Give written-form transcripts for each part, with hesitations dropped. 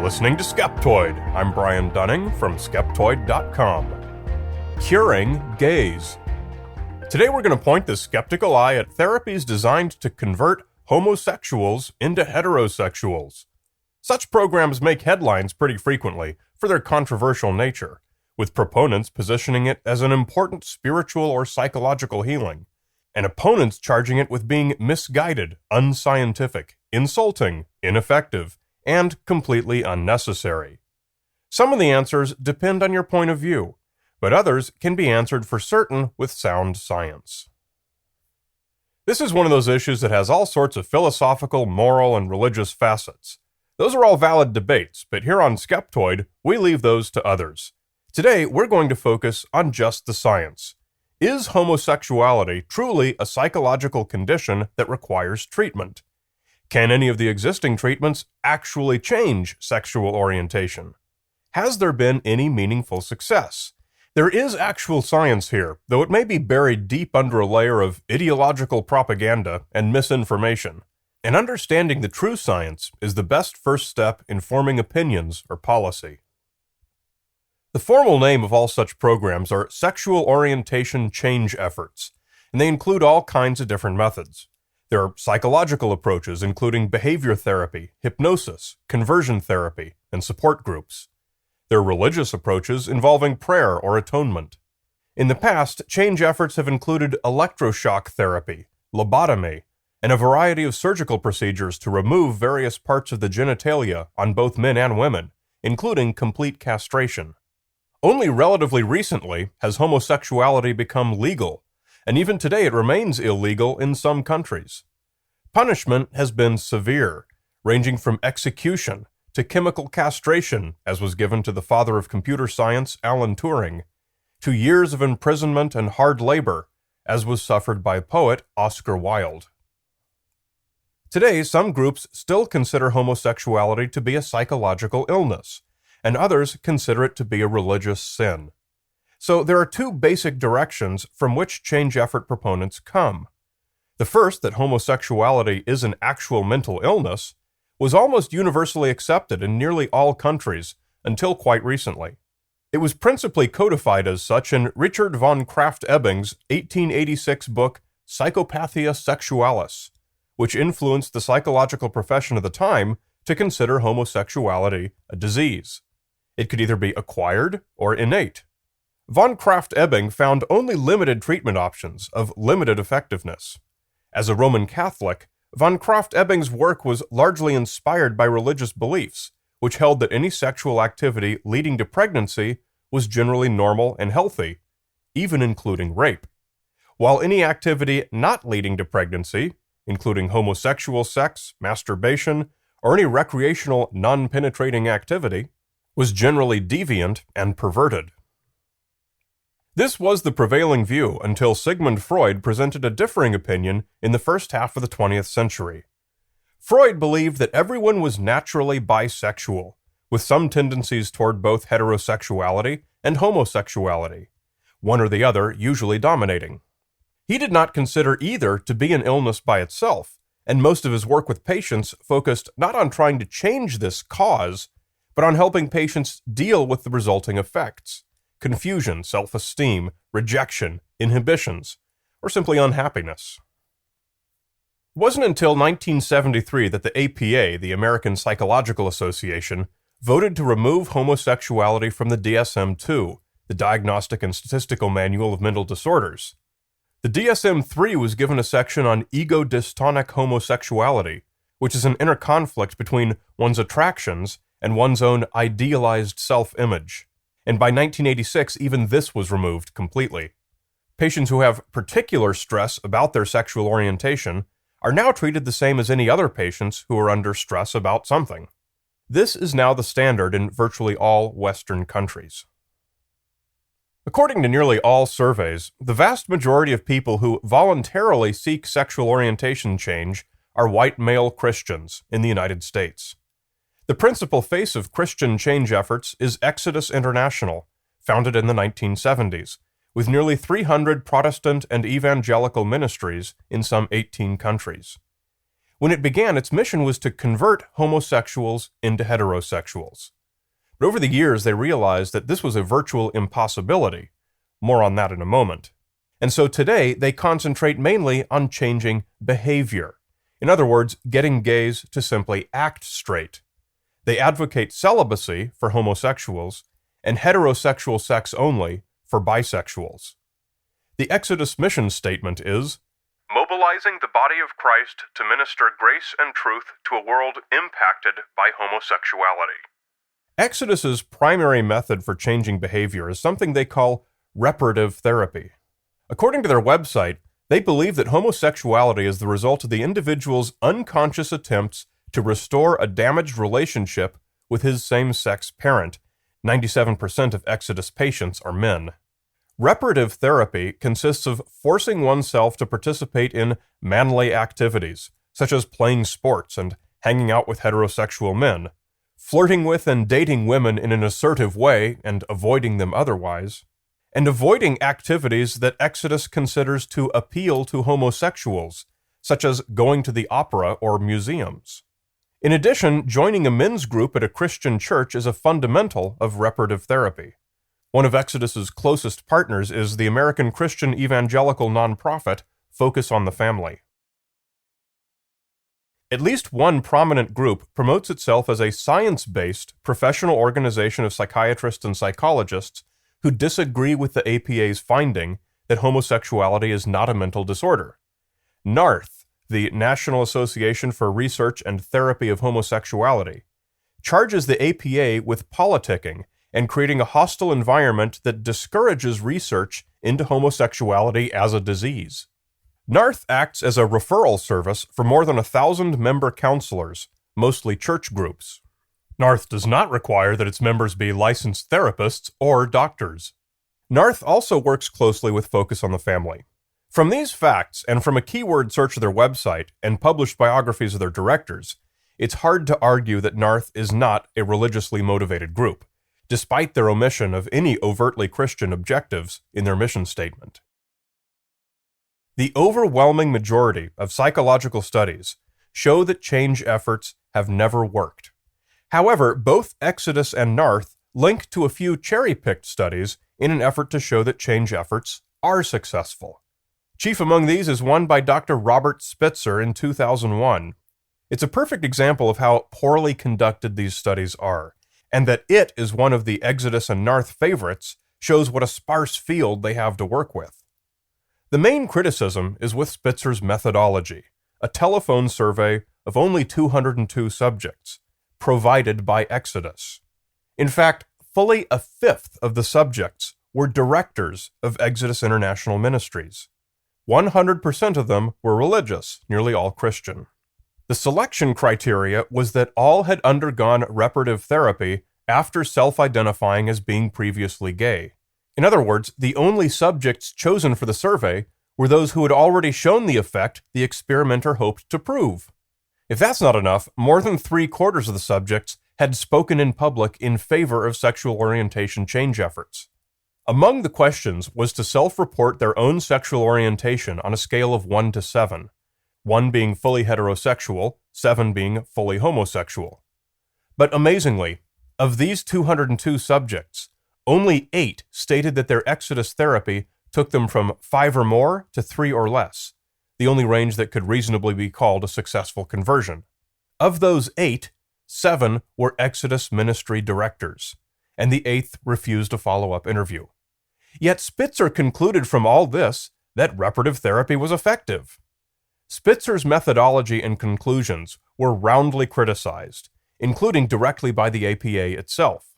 listening to Skeptoid. I'm Brian Dunning from Skeptoid.com. Curing gays. Today we're going to point the skeptical eye at therapies designed to convert homosexuals into heterosexuals. Such programs make headlines pretty frequently for their controversial nature, with proponents positioning it as an important spiritual or psychological healing, and opponents charging it with being misguided, unscientific, insulting, ineffective, and completely unnecessary. Some of the answers depend on your point of view, but others can be answered for certain with sound science. This is one of those issues that has all sorts of philosophical, moral, and religious facets. Those are all valid debates, but here on Skeptoid, we leave those to others. Today, we're going to focus on just the science. Is homosexuality truly a psychological condition that requires treatment? Can any of the existing treatments actually change sexual orientation? Has there been any meaningful success? There is actual science here, though it may be buried deep under a layer of ideological propaganda and misinformation. And understanding the true science is the best first step in forming opinions or policy. The formal name of all such programs are sexual orientation change efforts, and they include all kinds of different methods. There are psychological approaches including behavior therapy, hypnosis, conversion therapy, and support groups. There are religious approaches involving prayer or atonement. In the past, change efforts have included electroshock therapy, lobotomy, and a variety of surgical procedures to remove various parts of the genitalia on both men and women, including complete castration. Only relatively recently has homosexuality become legal, and even today it remains illegal in some countries. Punishment has been severe, ranging from execution to chemical castration, as was given to the father of computer science, Alan Turing, to years of imprisonment and hard labor, as was suffered by poet Oscar Wilde. Today, some groups still consider homosexuality to be a psychological illness, and others consider it to be a religious sin. So there are two basic directions from which change effort proponents come. The first, that homosexuality is an actual mental illness, was almost universally accepted in nearly all countries until quite recently. It was principally codified as such in Richard von Krafft-Ebing's 1886 book Psychopathia Sexualis, which influenced the psychological profession of the time to consider homosexuality a disease. It could either be acquired or innate. Von Krafft-Ebing found only limited treatment options of limited effectiveness. As a Roman Catholic, von Krafft-Ebing's work was largely inspired by religious beliefs, which held that any sexual activity leading to pregnancy was generally normal and healthy, even including rape, while any activity not leading to pregnancy, including homosexual sex, masturbation, or any recreational non-penetrating activity, was generally deviant and perverted. This was the prevailing view until Sigmund Freud presented a differing opinion in the first half of the 20th century. Freud believed that everyone was naturally bisexual, with some tendencies toward both heterosexuality and homosexuality, one or the other usually dominating. He did not consider either to be an illness by itself, and most of his work with patients focused not on trying to change this cause, but on helping patients deal with the resulting effects: confusion, self-esteem, rejection, inhibitions, or simply unhappiness. It wasn't until 1973 that the APA, the American Psychological Association, voted to remove homosexuality from the DSM-II, the Diagnostic and Statistical Manual of Mental Disorders. The DSM-III was given a section on ego-dystonic homosexuality, which is an inner conflict between one's attractions and one's own idealized self-image. And by 1986, even this was removed completely. Patients who have particular stress about their sexual orientation are now treated the same as any other patients who are under stress about something. This is now the standard in virtually all Western countries. According to nearly all surveys, the vast majority of people who voluntarily seek sexual orientation change are white male Christians in the United States. The principal face of Christian change efforts is Exodus International, founded in the 1970s, with nearly 300 Protestant and evangelical ministries in some 18 countries. When it began, its mission was to convert homosexuals into heterosexuals. But over the years, they realized that this was a virtual impossibility. More on that in a moment. And so today, they concentrate mainly on changing behavior. In other words, getting gays to simply act straight. They advocate celibacy for homosexuals and heterosexual sex only for bisexuals. The Exodus mission statement is, "Mobilizing the body of Christ to minister grace and truth to a world impacted by homosexuality." Exodus's primary method for changing behavior is something they call reparative therapy. According to their website, they believe that homosexuality is the result of the individual's unconscious attempts to restore a damaged relationship with his same-sex parent. 97% of Exodus patients are men. Reparative therapy consists of forcing oneself to participate in manly activities, such as playing sports and hanging out with heterosexual men, flirting with and dating women in an assertive way and avoiding them otherwise, and avoiding activities that Exodus considers to appeal to homosexuals, such as going to the opera or museums. In addition, joining a men's group at a Christian church is a fundamental of reparative therapy. One of Exodus's closest partners is the American Christian evangelical nonprofit Focus on the Family. At least one prominent group promotes itself as a science-based professional organization of psychiatrists and psychologists who disagree with the APA's finding that homosexuality is not a mental disorder. NARTH, the National Association for Research and Therapy of Homosexuality, charges the APA with politicking and creating a hostile environment that discourages research into homosexuality as a disease. NARTH acts as a referral service for more than 1,000 member counselors, mostly church groups. NARTH does not require that its members be licensed therapists or doctors. NARTH also works closely with Focus on the Family. From these facts, and from a keyword search of their website and published biographies of their directors, it's hard to argue that NARTH is not a religiously motivated group, despite their omission of any overtly Christian objectives in their mission statement. The overwhelming majority of psychological studies show that change efforts have never worked. However, both Exodus and NARTH link to a few cherry-picked studies in an effort to show that change efforts are successful. Chief among these is one by Dr. Robert Spitzer in 2001. It's a perfect example of how poorly conducted these studies are, and that it is one of the Exodus and NARTH favorites shows what a sparse field they have to work with. The main criticism is with Spitzer's methodology, a telephone survey of only 202 subjects, provided by Exodus. In fact, fully a fifth of the subjects were directors of Exodus International Ministries. 100% of them were religious, nearly all Christian. The selection criteria was that all had undergone reparative therapy after self-identifying as being previously gay. In other words, the only subjects chosen for the survey were those who had already shown the effect the experimenter hoped to prove. If that's not enough, more than 3/4 of the subjects had spoken in public in favor of sexual orientation change efforts. Among the questions was to self-report their own sexual orientation on a scale of 1 to 7, 1 being fully heterosexual, 7 being fully homosexual. But amazingly, of these 202 subjects, only 8 stated that their Exodus therapy took them from 5 or more to 3 or less, the only range that could reasonably be called a successful conversion. Of those 8, 7 were Exodus ministry directors, and the 8th refused a follow-up interview. Yet Spitzer concluded from all this that reparative therapy was effective. Spitzer's methodology and conclusions were roundly criticized, including directly by the APA itself.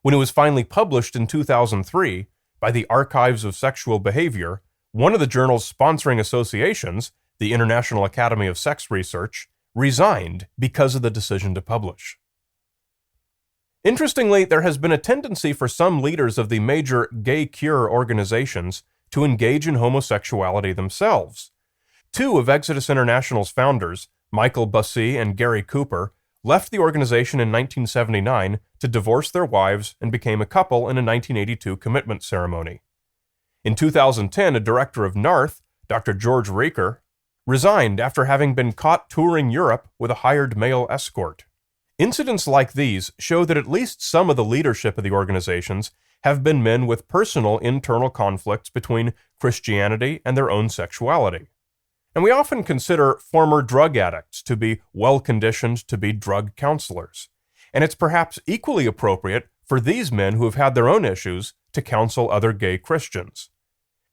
When it was finally published in 2003 by the Archives of Sexual Behavior, one of the journal's sponsoring associations, the International Academy of Sex Research, resigned because of the decision to publish. Interestingly, there has been a tendency for some leaders of the major gay cure organizations to engage in homosexuality themselves. 2 of Exodus International's founders, Michael Bussey and Gary Cooper, left the organization in 1979 to divorce their wives and became a couple in a 1982 commitment ceremony. In 2010, a director of NARTH, Dr. George Raker, resigned after having been caught touring Europe with a hired male escort. Incidents like these show that at least some of the leadership of the organizations have been men with personal internal conflicts between Christianity and their own sexuality. And we often consider former drug addicts to be well-conditioned to be drug counselors. And it's perhaps equally appropriate for these men who have had their own issues to counsel other gay Christians.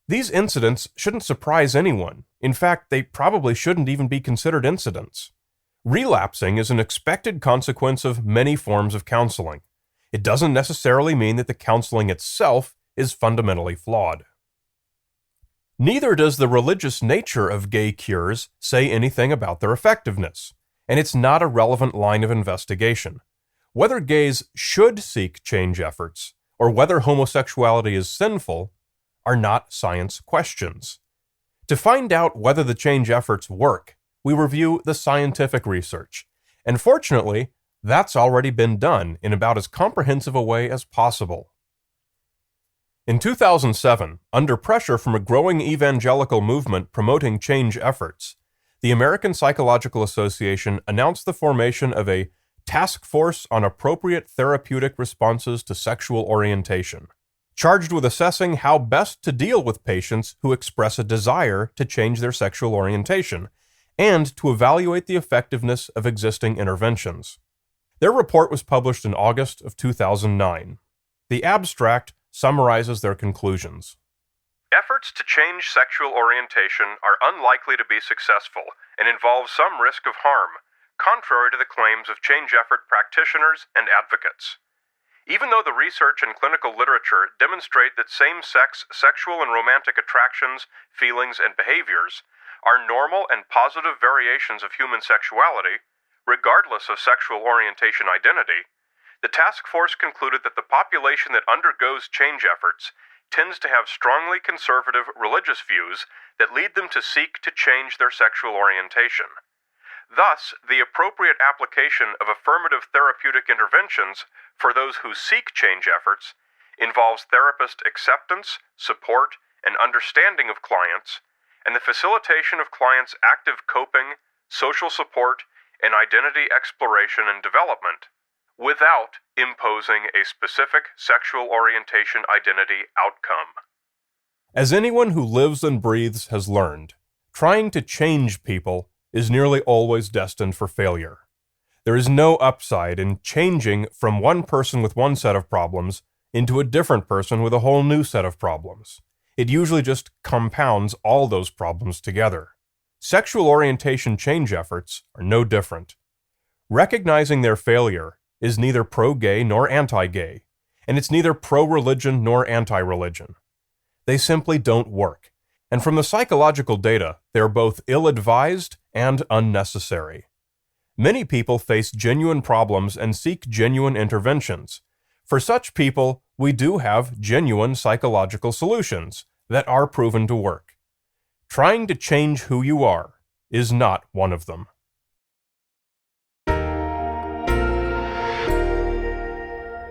These incidents shouldn't surprise anyone. In fact, they probably shouldn't even be considered incidents. Relapsing is an expected consequence of many forms of counseling. It doesn't necessarily mean that the counseling itself is fundamentally flawed. Neither does the religious nature of gay cures say anything about their effectiveness, and it's not a relevant line of investigation. Whether gays should seek change efforts, or whether homosexuality is sinful, are not science questions. To find out whether the change efforts work, we review the scientific research, and fortunately, that's already been done in about as comprehensive a way as possible. In 2007, under pressure from a growing evangelical movement promoting change efforts, the American Psychological Association announced the formation of a Task Force on Appropriate Therapeutic Responses to Sexual Orientation, charged with assessing how best to deal with patients who express a desire to change their sexual orientation, and to evaluate the effectiveness of existing interventions. Their report was published in August of 2009. The abstract summarizes their conclusions. Efforts to change sexual orientation are unlikely to be successful and involve some risk of harm, contrary to the claims of change effort practitioners and advocates. Even though the research and clinical literature demonstrate that same-sex sexual and romantic attractions, feelings, and behaviors are normal and positive variations of human sexuality, regardless of sexual orientation identity, the task force concluded that the population that undergoes change efforts tends to have strongly conservative religious views that lead them to seek to change their sexual orientation. Thus, the appropriate application of affirmative therapeutic interventions for those who seek change efforts involves therapist acceptance, support, and understanding of clients, and the facilitation of clients' active coping, social support, and identity exploration and development, without imposing a specific sexual orientation identity outcome. As anyone who lives and breathes has learned, trying to change people is nearly always destined for failure. There is no upside in changing from one person with one set of problems into a different person with a whole new set of problems. It usually just compounds all those problems together. Sexual orientation change efforts are no different. Recognizing their failure is neither pro-gay nor anti-gay, and it's neither pro-religion nor anti-religion. They simply don't work, and from the psychological data, they're both ill-advised and unnecessary. Many people face genuine problems and seek genuine interventions. For such people, we do have genuine psychological solutions that are proven to work. Trying to change who you are is not one of them.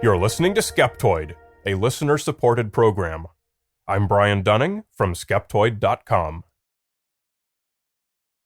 You're listening to Skeptoid, a listener-supported program. I'm Brian Dunning from Skeptoid.com.